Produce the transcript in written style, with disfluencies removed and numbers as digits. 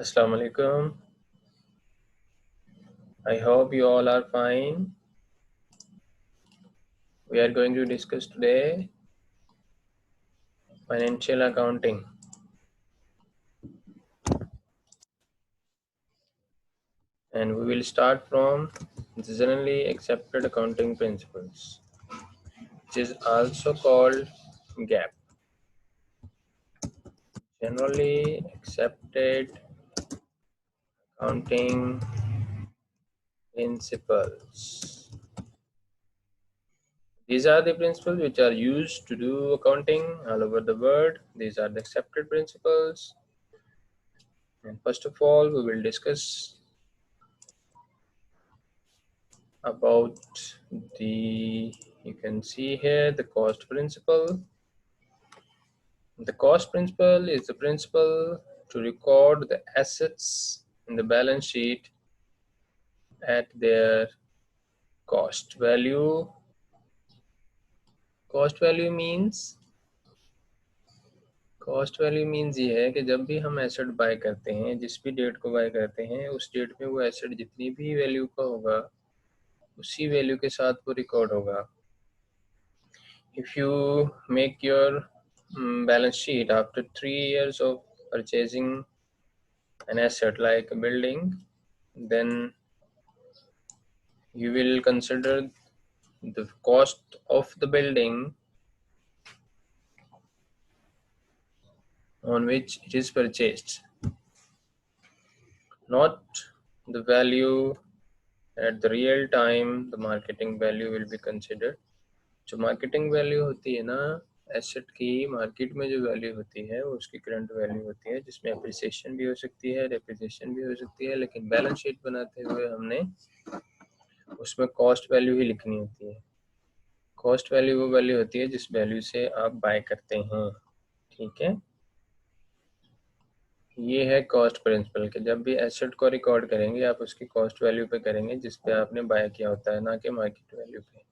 Assalamu alaikum. I hope you all are fine. We are going to discuss today financial accounting. And we will start from the generally accepted accounting principles, which is also called GAAp. Generally accepted accounting principles. These are the principles which are used to do accounting all over the world. These are the accepted principles. And first of all, we will discuss about you can see here the cost principle. The cost principle is the principle to record the assets in the balance sheet at their cost value. Cost value means ये है कि जब भी हम asset bye करते हैं, जिस भी डेट को बाय करते हैं, उस डेट में वो एसेट जितनी भी वैल्यू का होगा उसी वैल्यू के साथ वो रिकॉर्ड होगा. If you make your balance sheet after 3 years of purchasing an asset like a building, then you will consider the cost of the building on which it is purchased, not the value at the real time. The marketing value will be considered. जो marketing value होती है ना asset की, market में जो value होती है वो उसकी करंट वैल्यू होती है, जिसमें अप्रिसिएशन भी हो सकती है, डेप्रिसिएशन भी हो सकती है, लेकिन बैलेंस शीट बनाते हुए हमने उसमें कॉस्ट वैल्यू ही लिखनी होती है. कॉस्ट वैल्यू वो वैल्यू होती है जिस वैल्यू से आप बाय करते हैं. ठीक है, ये है कॉस्ट प्रिंसिपल कि जब भी एसेट को रिकॉर्ड करेंगे आप उसकी कॉस्ट वैल्यू पे करेंगे जिस पे आपने बाय किया होता है, ना कि मार्केट वैल्यू पे.